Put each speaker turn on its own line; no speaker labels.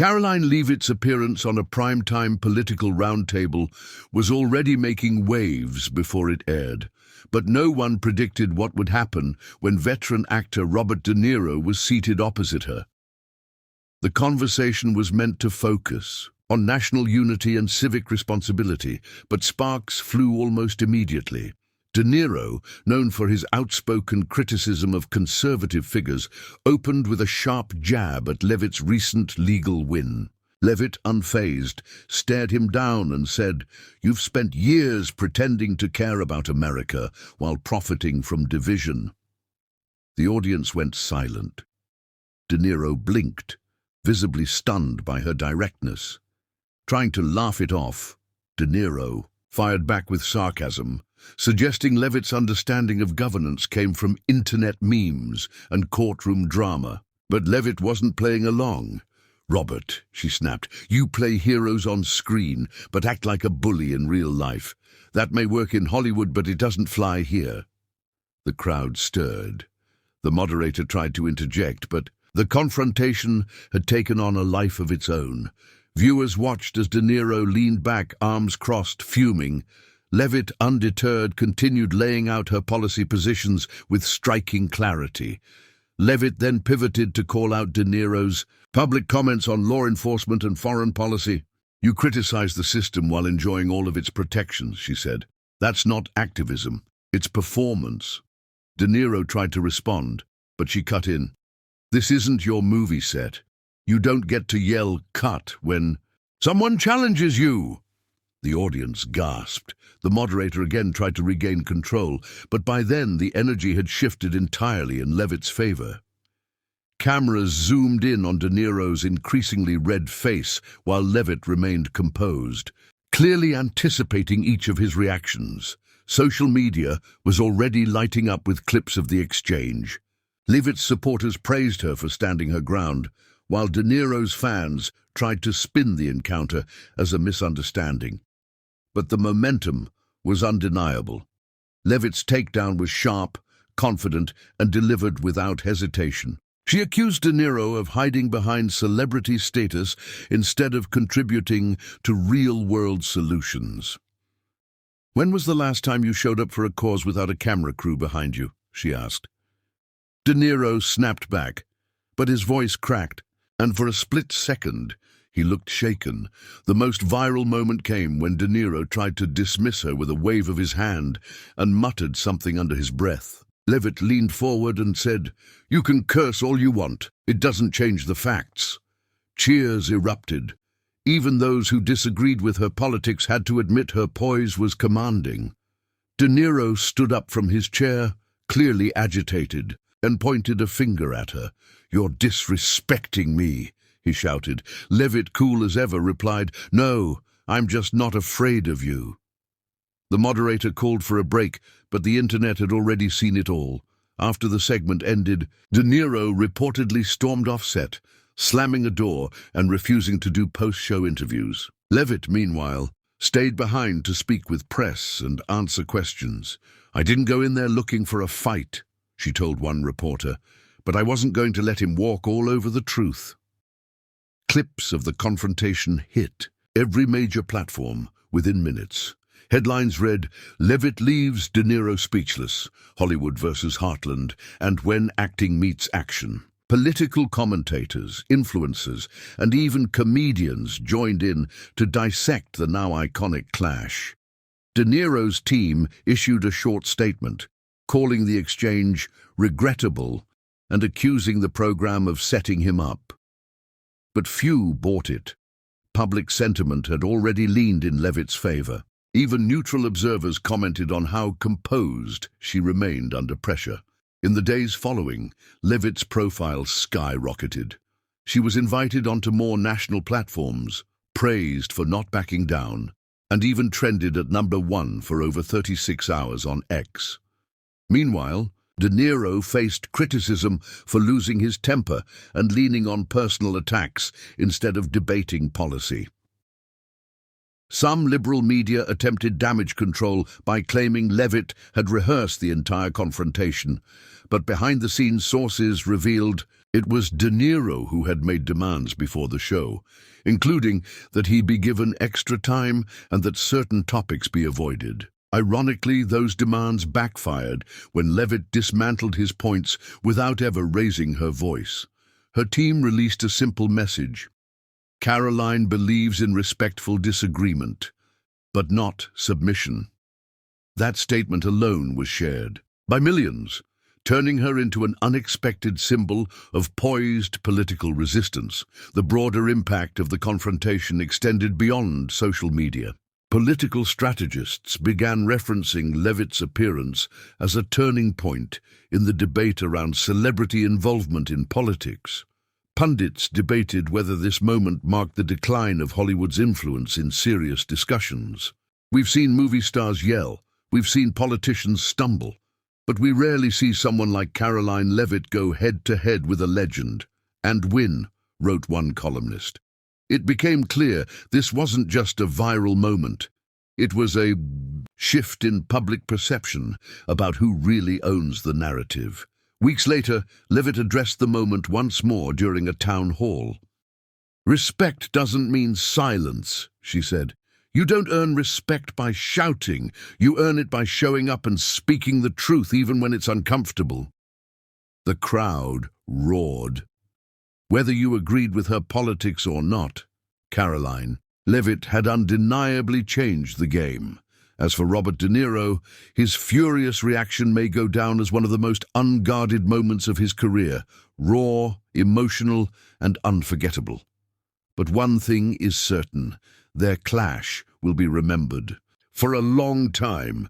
Karoline Leavitt's appearance on a primetime political roundtable was already making waves before it aired, but no one predicted what would happen when veteran actor Robert De Niro was seated opposite her. The conversation was meant to focus on national unity and civic responsibility, but sparks flew almost immediately. De Niro, known for his outspoken criticism of conservative figures, opened with a sharp jab at Leavitt's recent legal win. Leavitt, unfazed, stared him down and said, "You've spent years pretending to care about America while profiting from division." The audience went silent. De Niro blinked, visibly stunned by her directness. Trying to laugh it off, De Niro fired back with sarcasm, suggesting Leavitt's understanding of governance came from internet memes and courtroom drama. But Leavitt wasn't playing along. "Robert," she snapped, "you play heroes on screen, but act like a bully in real life. That may work in Hollywood, but it doesn't fly here." The crowd stirred. The moderator tried to interject, but the confrontation had taken on a life of its own. Viewers watched as De Niro leaned back, arms crossed, fuming. Leavitt, undeterred, continued laying out her policy positions with striking clarity. Leavitt then pivoted to call out De Niro's public comments on law enforcement and foreign policy. "You criticize the system while enjoying all of its protections," she said. "That's not activism, it's performance." De Niro tried to respond, but she cut in. "This isn't your movie set. You don't get to yell 'cut' when someone challenges you." The audience gasped. The moderator again tried to regain control, but by then the energy had shifted entirely in Leavitt's favor. Cameras zoomed in on De Niro's increasingly red face while Leavitt remained composed, clearly anticipating each of his reactions. Social media was already lighting up with clips of the exchange. Leavitt's supporters praised her for standing her ground, while De Niro's fans tried to spin the encounter as a misunderstanding. But the momentum was undeniable. Leavitt's takedown was sharp, confident, and delivered without hesitation. She accused De Niro of hiding behind celebrity status instead of contributing to real-world solutions. "When was the last time you showed up for a cause without a camera crew behind you?" she asked. De Niro snapped back, but his voice cracked, and for a split second, he looked shaken. The most viral moment came when De Niro tried to dismiss her with a wave of his hand and muttered something under his breath. Leavitt leaned forward and said, "You can curse all you want. It doesn't change the facts." Cheers erupted. Even those who disagreed with her politics had to admit her poise was commanding. De Niro stood up from his chair, clearly agitated, and pointed a finger at her. "You're disrespecting me," he shouted. Leavitt, cool as ever, replied, "No, I'm just not afraid of you." The moderator called for a break, but the internet had already seen it all. After the segment ended, De Niro reportedly stormed off set, slamming a door and refusing to do post-show interviews. Leavitt, meanwhile, stayed behind to speak with press and answer questions. "I didn't go in there looking for a fight," she told one reporter, "but I wasn't going to let him walk all over the truth." Clips of the confrontation hit every major platform within minutes. Headlines read, "Leavitt leaves De Niro speechless, Hollywood versus Heartland, and when acting meets action." Political commentators, influencers, and even comedians joined in to dissect the now iconic clash. De Niro's team issued a short statement, calling the exchange regrettable and accusing the program of setting him up. But few bought it. Public sentiment had already leaned in Leavitt's favor. Even neutral observers commented on how composed she remained under pressure. In the days following, Leavitt's profile skyrocketed. She was invited onto more national platforms, praised for not backing down, and even trended at #1 for over 36 hours on X. Meanwhile, De Niro faced criticism for losing his temper and leaning on personal attacks instead of debating policy. Some liberal media attempted damage control by claiming Leavitt had rehearsed the entire confrontation, but behind-the-scenes sources revealed It was De Niro who had made demands before the show, including that he be given extra time and that certain topics be avoided. Ironically, those demands backfired when Leavitt dismantled his points without ever raising her voice. Her team released a simple message. Karoline believes in respectful disagreement, but not submission. That statement alone was shared by millions, turning her into an unexpected symbol of poised political resistance. The broader impact of the confrontation extended beyond social media. Political strategists began referencing Leavitt's appearance as a turning point in the debate around celebrity involvement in politics. Pundits debated whether this moment marked the decline of Hollywood's influence in serious discussions. We've seen movie stars yell, we've seen politicians stumble, but we rarely see someone like Karoline Leavitt go head-to-head with a legend, and win, wrote one columnist. It became clear this wasn't just a viral moment. It was a shift in public perception about who really owns the narrative. Weeks later, Leavitt addressed the moment once more during a town hall. "Respect doesn't mean silence," she said. "You don't earn respect by shouting. You earn it by showing up and speaking the truth even when it's uncomfortable." The crowd roared. Whether you agreed with her politics or not, Karoline Leavitt had undeniably changed the game. As for Robert De Niro, his furious reaction may go down as one of the most unguarded moments of his career, raw, emotional, and unforgettable. But one thing is certain, their clash will be remembered. For a long time,